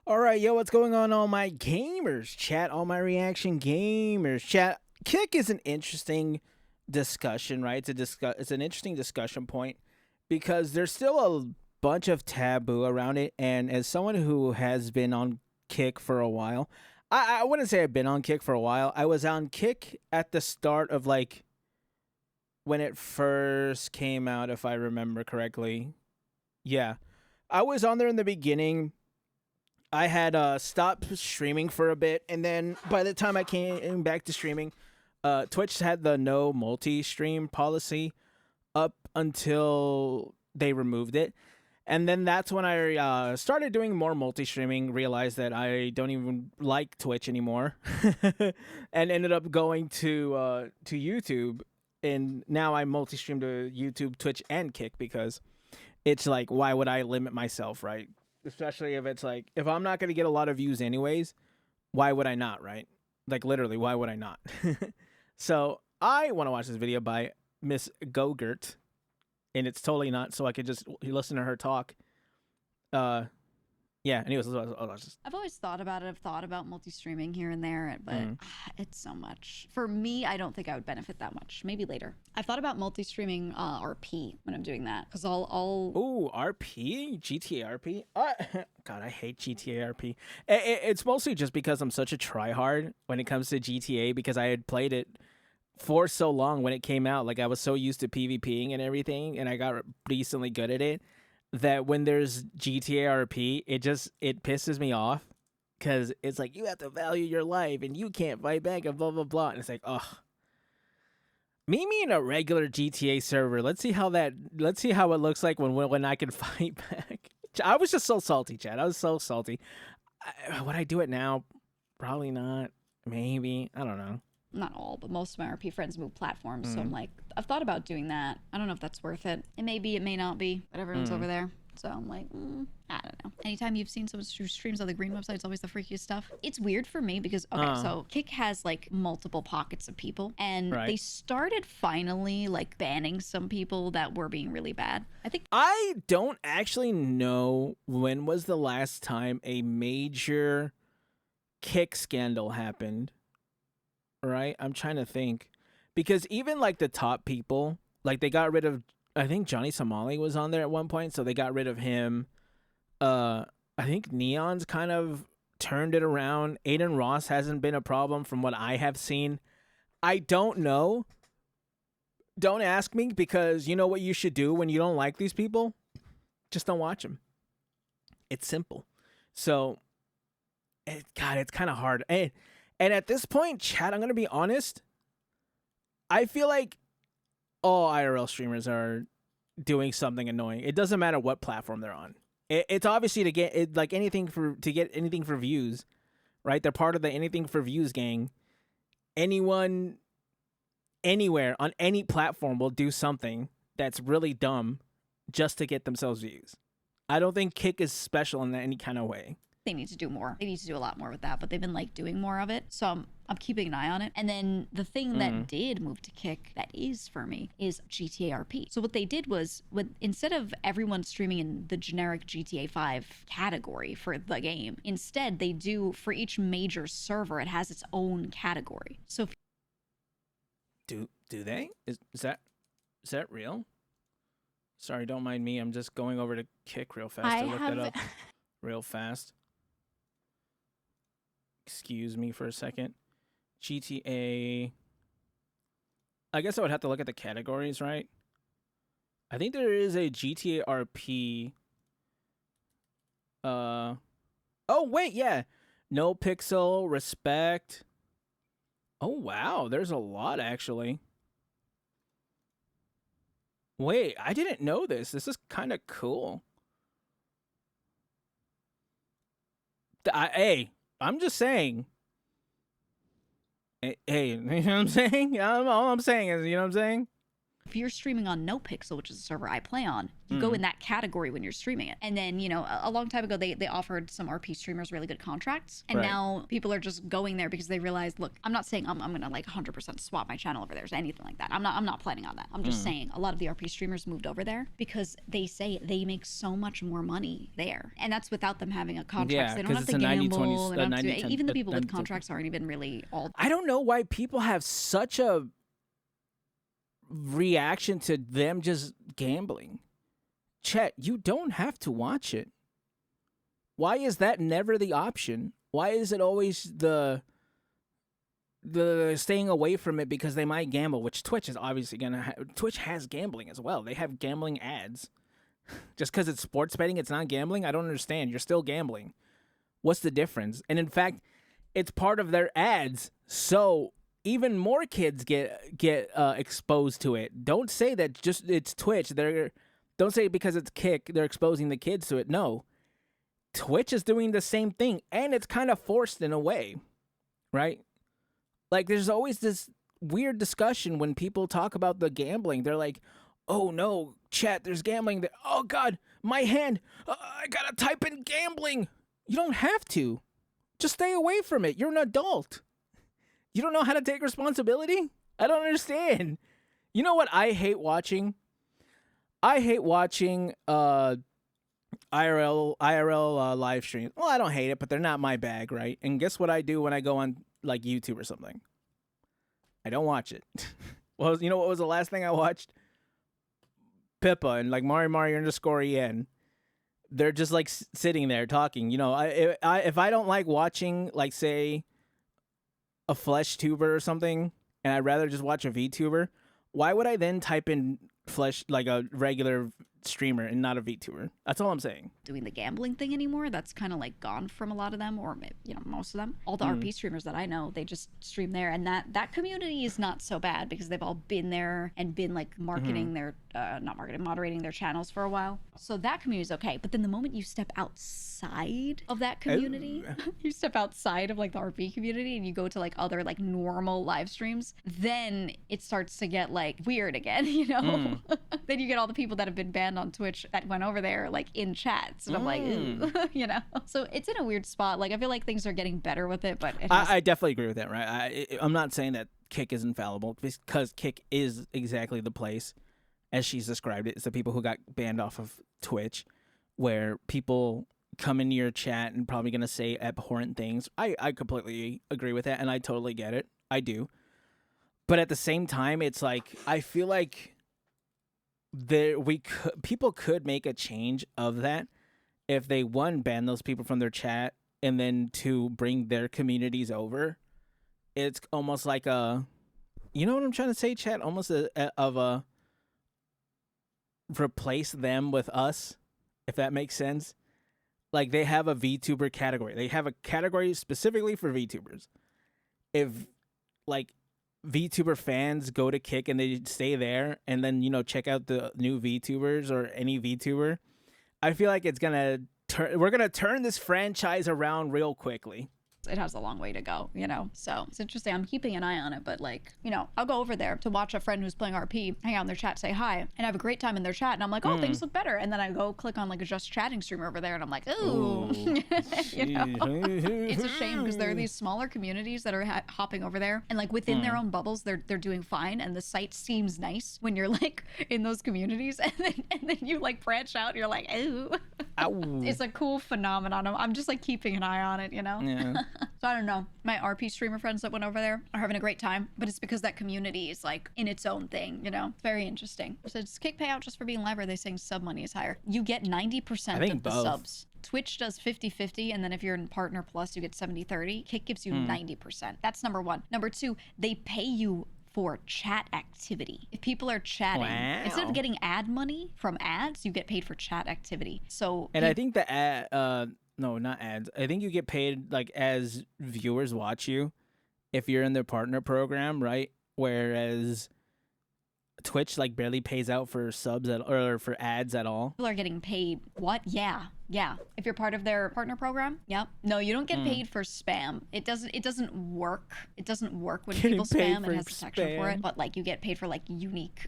All right, yo, what's going on, all my gamers chat, all my reaction gamers chat? Kick is an interesting discussion, right? It's an interesting discussion point because there's still a bunch of taboo around it. And as someone who has been on Kick for a while, I wouldn't say I've been on Kick for a while. I was on Kick at the start of like when it first came out, if I remember correctly. Yeah, I was on there in the beginning. I had stopped streaming for a bit, and then by the time I came back to streaming, Twitch had the no multi-stream policy up until they removed it, and then that's when I started doing more multi-streaming. Realized that I don't even like Twitch anymore, and ended up going to YouTube, and now I multi-stream to YouTube, Twitch, and Kick because it's like, why would I limit myself, right? Especially if it's like, if I'm not going to get a lot of views anyways, why would I not, right? Like, literally, why would I not? So I want to watch this video by Miss Gogert, and it's totally not so I could just listen to her talk. Uh, yeah, anyways, I'll watch this. I've always thought about it. I've thought about multi-streaming here and there, but Mhm. it's so much. For me, I don't think I would benefit that much. Maybe later. I've thought about multi-streaming RP when I'm doing that because I'll Ooh, RP? GTA RP? God, I hate GTA RP. It's mostly just because I'm such a tryhard when it comes to GTA because I had played it for so long when it came out. Like, I was so used to PvPing and everything, and I got decently good at it, that when there's GTA RP, it pisses me off because it's like, you have to value your life and you can't fight back and blah blah blah. And it's like, ugh. Meet me in a regular GTA server. Let's see how it looks like when I can fight back. I was just so salty, Chad. I was so salty. Would I do it now? Probably not. Maybe. I don't know. not all, but most of my RP friends move platforms. So I'm like, I've thought about doing that. I don't know if that's worth it. It may be, it may not be, but everyone's over there. So I'm like, I don't know. Anytime you've seen someone who streams on the green website, it's always the freakiest stuff. It's weird for me because, okay, so Kick has like multiple pockets of people, and Right. they started finally like banning some people that were being really bad. I think I don't actually know when was the last time a major Kick scandal happened. Right? I'm trying to think. Because even like the top people, like they got rid of, I think Johnny Somali was on there at one point, so they got rid of him. I think Neon's kind of turned it around. Aiden Ross hasn't been a problem from what I have seen. I don't know. Don't ask me, because you know what you should do when you don't like these people? Just don't watch them. It's simple. So, God, it's kind of hard. And at this point, chat, I'm going to be honest. I feel like all IRL streamers are doing something annoying. It doesn't matter what platform they're on. It's obviously to get it, like anything to get anything for views, right? They're part of the anything for views gang. Anyone, anywhere on any platform will do something that's really dumb just to get themselves views. I don't think Kick is special in any kind of way. they need to do more. They need to do a lot more with that, but they've been like doing more of it. So I'm keeping an eye on it. And then the thing that did move to Kick that is for me is GTA RP. So what they did was, instead of everyone streaming in the generic GTA 5 category for the game, instead they do, for each major server, it has its own category. So if Do they? Is that real? Sorry, don't mind me. I'm just going over to Kick real fast to look that up real fast. Excuse me for a second. GTA. I guess I would have to look at the categories, right? I think there is a GTA RP. Oh wait, yeah. No Pixel, Respect. Oh wow, there's a lot actually. Wait, I didn't know this. This is kind of cool. Hey, I'm just saying. Hey, you know what I'm saying? All I'm saying is, you know what I'm saying? If you're streaming on NoPixel, which is a server I play on, you go in that category when you're streaming it. And then, a long time ago, they offered some RP streamers really good contracts. And now people are just going there because they realize, look, I'm not saying I'm going to like 100% swap my channel over there or anything like that. I'm not planning on that. I'm just saying a lot of the RP streamers moved over there because they say they make so much more money there. And that's without them having a contract. Yeah, So they don't have to gamble. Even the people with 90-10. contracts aren't even really all. I don't know why people have such a reaction to them just gambling. Chet, you don't have to watch it. Why is that never the option? Why is it always the staying away from it because they might gamble, which Twitch is obviously gonna Twitch has gambling as well. They have gambling ads. Just because it's sports betting, it's not gambling? I don't understand. You're still gambling. What's the difference? And in fact, it's part of their ads, so even more kids get exposed to it. Don't say that just it's Twitch. Don't say because it's Kick they're exposing the kids to it. No, Twitch is doing the same thing, and it's kind of forced in a way, right? Like there's always this weird discussion when people talk about the gambling. They're like, "Oh no, chat, there's gambling." Oh God, my hand! I gotta type in gambling. You don't have to. Just stay away from it. You're an adult. You don't know how to take responsibility? I don't understand. You know what I hate watching? I hate watching IRL live streams. Well, I don't hate it, but they're not my bag, right? And guess what I do when I go on like YouTube or something? I don't watch it. Well, you know what was the last thing I watched? Pippa and like Mari_en. They're just like sitting there talking. If I don't like watching, like say, a flesh tuber or something, and I'd rather just watch a VTuber, why would I then type in flesh like a regular streamer and not a VTuber? That's all I'm saying. Doing the gambling thing anymore. That's kind of like gone from a lot of them, or most of them. All the RP streamers that I know, they just stream there, and that community is not so bad because they've all been there and been like marketing their moderating their channels for a while. So that community is okay. But then the moment you step outside of that community, you step outside of like the RP community and you go to like other like normal live streams, then it starts to get like weird again, Then you get all the people that have been banned on Twitch that went over there like in chats, and I'm like, ooh, So it's in a weird spot. Like I feel like things are getting better with it, but I definitely agree with that, right? I'm not saying that Kick is infallible because Kick is exactly the place as she's described it. It's the people who got banned off of Twitch, where people come into your chat and probably gonna say abhorrent things. I completely agree with that, and I totally get it. I do, but at the same time, it's like I feel like people could make a change of that if they ban those people from their chat, and then to bring their communities over. It's almost like what I'm trying to say, chat, almost of a replace them with us, if that makes sense. Like they have a VTuber category. They have a category specifically for VTubers. If like VTuber fans go to Kick and they stay there and then check out the new VTubers or any VTuber, I feel like we're gonna turn this franchise around real quickly. It has a long way to go, So it's interesting. I'm keeping an eye on it, but like, I'll go over there to watch a friend who's playing RP, hang out in their chat, say hi, and have a great time in their chat. And I'm like, oh, things look better. And then I go click on like a just chatting streamer over there, and I'm like, ooh, It's a shame because there are these smaller communities that are hopping over there, and like within their own bubbles, they're doing fine, and the site seems nice when you're like in those communities, and then you like branch out, and you're like, ooh. It's a cool phenomenon. I'm just like keeping an eye on it, Yeah. So I don't know. My RP streamer friends that went over there are having a great time, but it's because that community is like in its own thing, It's very interesting. So does Kick pay out just for being live, or are they saying sub money is higher? You get 90% of the subs. Twitch does 50-50, and then if you're in Partner Plus, you get 70-30. Kick gives you 90%. That's number one. Number two, they pay you for chat activity. If people are chatting, instead of getting ad money from ads, you get paid for chat activity. So, and I think the ad, no, not ads. I think you get paid like as viewers watch you if you're in their partner program, right? Whereas Twitch like barely pays out for subs or for ads at all. People are getting paid. What? Yeah. If you're part of their partner program. Yep. No, you don't get paid for spam. It doesn't work. It doesn't work when Getting people spam. paid It has for detection for spam. it. But like you get paid for like unique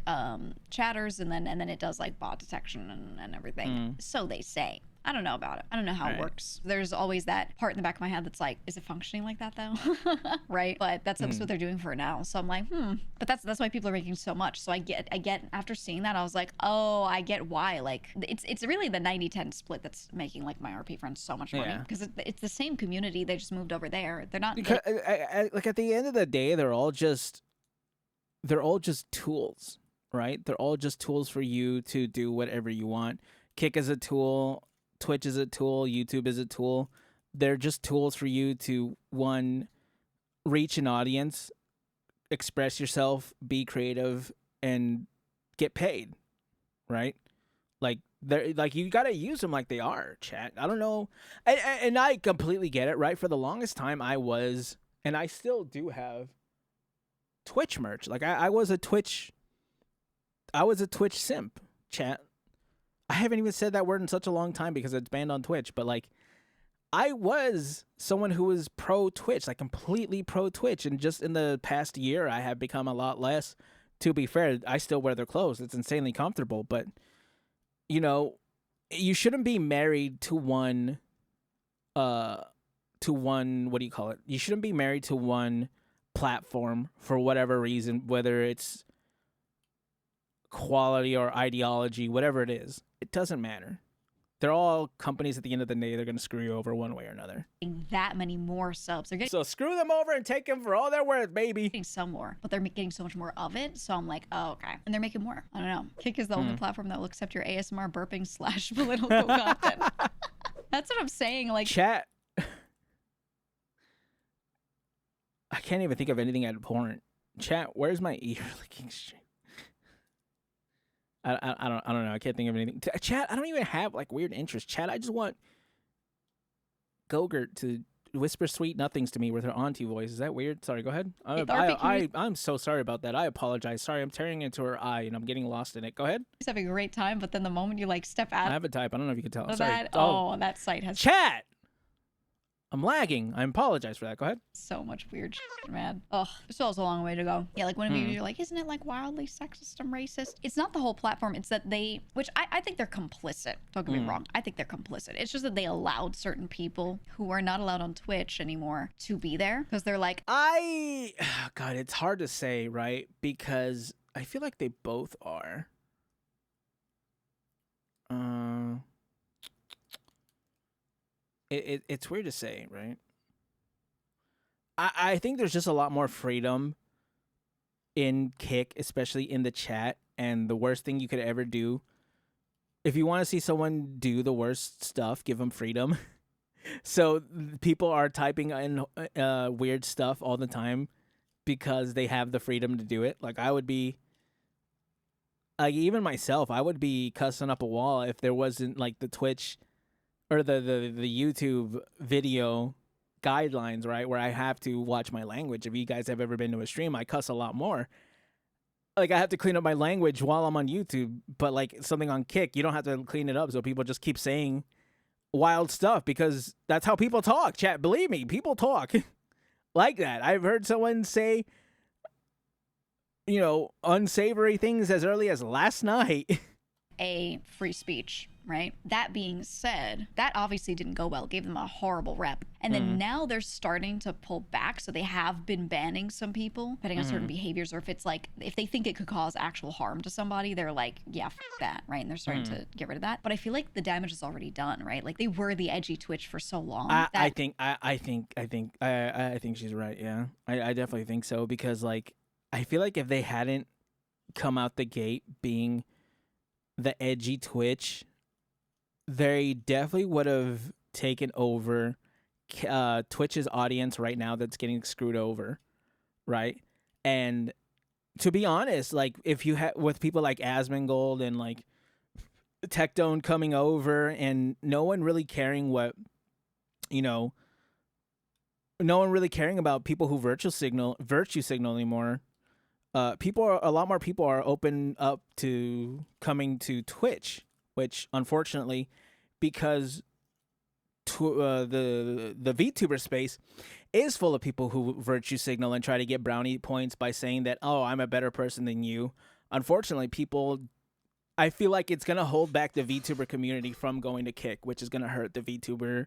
chatters, and then it does like bot detection and everything. So they say. I don't know about it. I don't know how it works. There's always that part in the back of my head that's like, is it functioning like that though? Right? But that's what they're doing for now. So I'm like, But that's why people are making so much. So I get after seeing that, I was like, oh, I get why. Like it's really the 90-10 split that's making like my RP friends so much money, because it's the same community. They just moved over there. They're not Because, like at the end of the day, they're all just tools, right? They're all just tools for you to do whatever you want. Kick is a tool. Twitch is a tool, YouTube is a tool. They're just tools for you to, one, reach an audience, express yourself, be creative, and get paid, right? Like they're like, you gotta use them like they are, chat. I don't know, and I completely get it, right? For the longest time, I was, and I still do have Twitch merch. Like I was a Twitch simp, chat. I haven't even said that word in such a long time because it's banned on Twitch, but like I was someone who was pro Twitch, like completely pro Twitch, and just in the past year I have become a lot less. To be fair, I still wear their clothes. It's insanely comfortable, but you know, you shouldn't be married to one what do you call it? You shouldn't be married to one platform for whatever reason, whether it's quality or ideology, whatever it is. It doesn't matter. They're all companies at the end of the day. They're going to screw you over one way or another. That many more subs. They're getting So screw them over and take them for all they're worth, baby. some more, but they're getting so much more of it. So I'm like, oh, okay. And they're making more. I don't know. Kick is the only platform that will accept your ASMR burping / political content. That's what I'm saying. Like, chat. I can't even think of anything abhorrent. Chat, where's my ear licking stream? I don't know. I can't think of anything. Chat, I don't even have like weird interests. Chat, I just want Gogert to whisper sweet nothings to me with her auntie voice. Is that weird? Sorry, go ahead. I'm so sorry about that. I apologize. Sorry, I'm tearing into her eye and I'm getting lost in it. Go ahead. he's having a great time, but then the moment you like step out I have a type. I don't know if you can tell. of Sorry. that, that site has Chat! I'm lagging. I apologize for that. Go ahead. so much weird shit, man. Ugh, still has a long way to go. Yeah, like when you're like, isn't it like wildly sexist and racist? It's not the whole platform. It's that which I think they're complicit. Don't get me wrong. I think they're complicit. It's just that they allowed certain people who are not allowed on Twitch anymore to be there because they're like, God, it's hard to say, right? Because I feel like they both are. It's weird to say, right? I think there's just a lot more freedom in Kick, especially in the chat. And the worst thing you could ever do, if you want to see someone do the worst stuff, give them freedom. So people are typing in weird stuff all the time because they have the freedom to do it. Like I would be, like even myself, I would be cussing up a wall if there wasn't like the Twitch or the YouTube video guidelines, right? Where I have to watch my language. If you guys have ever been to a stream, I cuss a lot more. Like I have to clean up my language while I'm on YouTube, but like something on Kick, you don't have to clean it up. So people just keep saying wild stuff because that's how people talk. Chat, believe me, people talk like that. I've heard someone say, you know, unsavory things as early as last night. a free speech, right? That being said, that obviously didn't go well. It gave them a horrible rep. And then now they're starting to pull back. So they have been banning some people, depending on certain behaviors, or if it's like, if they think it could cause actual harm to somebody, they're like, yeah, that, right? And they're starting to get rid of that. But I feel like the damage is already done, right? Like they were the edgy Twitch for so long. I think she's right. Yeah, I definitely think so because like, I feel like if they hadn't come out the gate being the edgy Twitch, they definitely would have taken over Twitch's audience right now that's getting screwed over, right? And to be honest, like if you have with people like Asmongold and like Tectone coming over and no one really caring what, you know, no one really caring about people who virtue signal anymore. a lot more people are open up to coming to Twitch, which unfortunately, because the VTuber space is full of people who virtue signal and try to get brownie points by saying that, oh, I'm a better person than you. Unfortunately, I feel like it's gonna hold back the VTuber community from going to Kick, which is gonna hurt the VTuber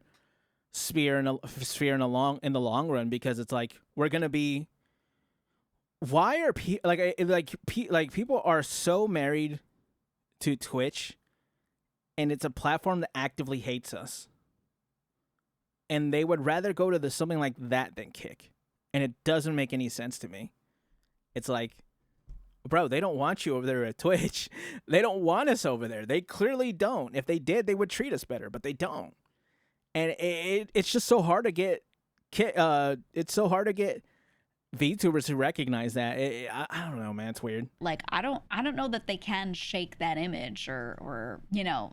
sphere in the long run, because it's like we're gonna be. Why are people people are so married to Twitch, and it's a platform that actively hates us, and they would rather go to something like that than Kick, and it doesn't make any sense to me. It's like, bro, they don't want you over there at Twitch. They don't want us over there. They clearly don't. If they did, they would treat us better, but they don't. And it's just so hard to get it's so hard to get VTubers who recognize that. I don't know, man. It's weird. Like, I don't know that they can shake that image or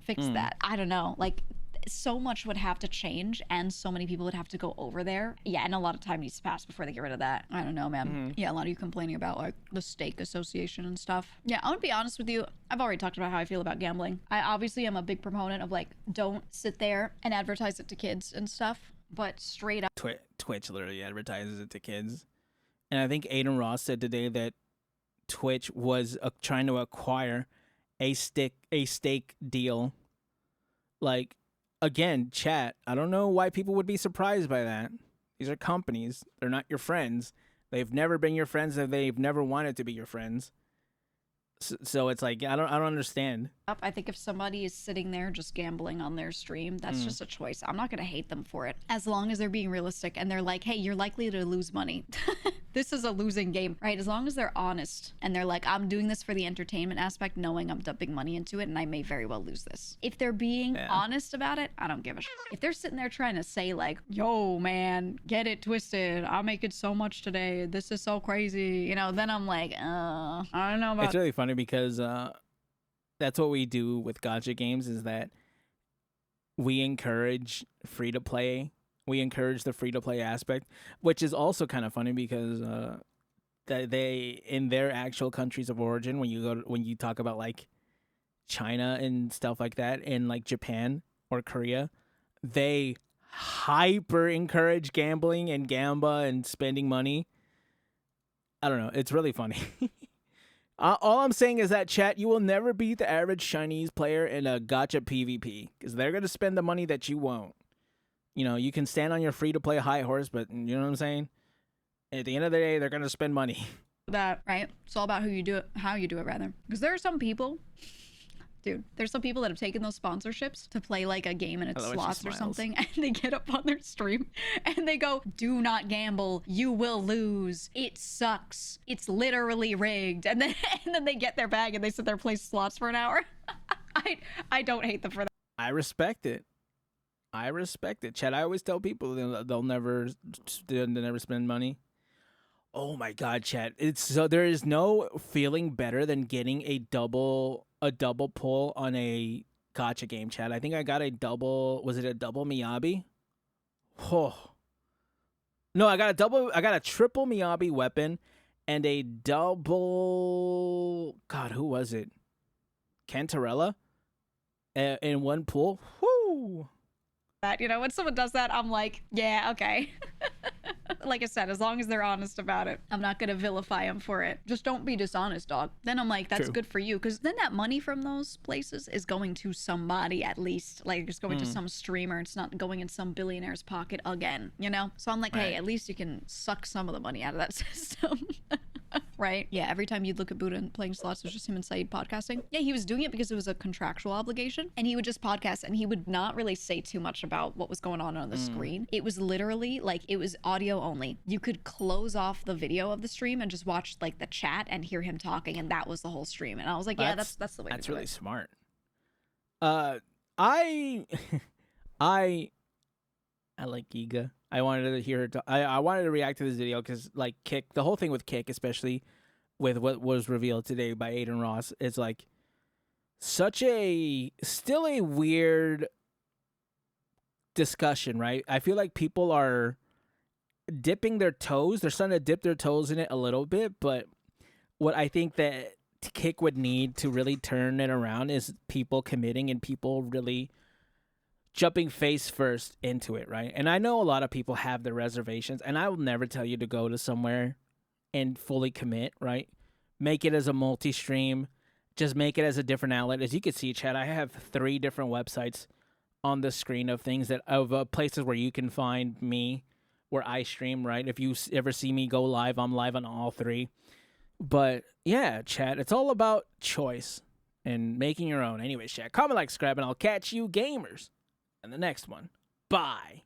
fix that. I don't know. Like, so much would have to change, and so many people would have to go over there. Yeah, and a lot of time needs to pass before they get rid of that. I don't know, man. Yeah, a lot of you complaining about like the stake association and stuff. Yeah, I'm gonna be honest with you. I've already talked about how I feel about gambling. I obviously am a big proponent of like, don't sit there and advertise it to kids and stuff. But straight up, Twitch literally advertises it to kids, and I think Aiden Ross said today that Twitch was trying to acquire a stake deal, like. Again, chat, I don't know why people would be surprised by that. These are companies. They're not your friends. They've never been your friends, and they've never wanted to be your friends. So it's like, I don't understand. I think if somebody is sitting there just gambling on their stream, that's just a choice. I'm not going to hate them for it, as long as they're being realistic and they're like, hey, you're likely to lose money. This is a losing game, right? As long as they're honest and they're like, I'm doing this for the entertainment aspect, knowing I'm dumping money into it and I may very well lose this. If they're being honest about it, I don't give a shit. If they're sitting there trying to say like, yo, man, get it twisted, I'm making so much today, this is so crazy, then I'm like, I don't know about. It's really funny because that's what we do with gacha games, is that we encourage free-to-play. We encourage the free-to-play aspect, which is also kind of funny because they, in their actual countries of origin, when you talk about like China and stuff like that, and like Japan or Korea, they hyper encourage gambling and gamba and spending money. I don't know. It's really funny. All I'm saying is that, chat, you will never beat the average Chinese player in a gacha PvP, because they're going to spend the money that you won't. You can stand on your free-to-play high horse, but you know what I'm saying? At the end of the day, they're going to spend money. That, right? It's all about how you do it, rather. Because there are some people, dude, there's some people that have taken those sponsorships to play like a game and it's slots or something, and they get up on their stream and they go, do not gamble, you will lose, it sucks, it's literally rigged, and then they get their bag and they sit there and play slots for an hour. I don't hate them for that. I respect it. Chad, I always tell people they'll never spend money. Oh my god, Chad. There is no feeling better than getting a double pull on a gacha game, Chad. I think I got a double. Was it a double Miyabi? Oh. No, I got a triple Miyabi weapon and a double. God, who was it? Cantarella in one pull. Whoo! That, when someone does that, I'm like, yeah, okay. Like I said, as long as they're honest about it, I'm not gonna vilify them for it. Just don't be dishonest, dog. Then I'm like, that's good for you, because then that money from those places is going to somebody, at least. Like, it's going to some streamer. It's not going in some billionaire's pocket again, So I'm like, hey, at least you can suck some of the money out of that system. Right? Yeah, every time you'd look at Buddha and playing slots, it was just him and Saeed podcasting. Yeah, he was doing it because it was a contractual obligation, and he would just podcast, and he would not really say too much about what was going on the screen. It was literally like, it was audio only. You could close off the video of the stream and just watch like the chat and hear him talking, and that was the whole stream. And I was like, yeah, that's the way to do it. That's really smart. I like Geega. I wanted to hear her I wanted to react to this video because, like, Kick, the whole thing with Kick, especially with what was revealed today by Aiden Ross, is like still a weird discussion, right? I feel like people are dipping their toes. They're starting to dip their toes in it a little bit, but what I think that Kick would need to really turn it around is people committing and people really jumping face first into it, right? And I know a lot of people have their reservations, and I will never tell you to go to somewhere and fully commit, right? Make it as a multi-stream, just make it as a different outlet. As you can see, Chad, I have 3 different websites on the screen of things that of places where you can find me, where I stream, right? If you ever see me go live, I'm live on all 3. But yeah, Chad, it's all about choice and making your own. Anyways, Chad, comment, like, subscribe, and I'll catch you gamers in the next one. Bye.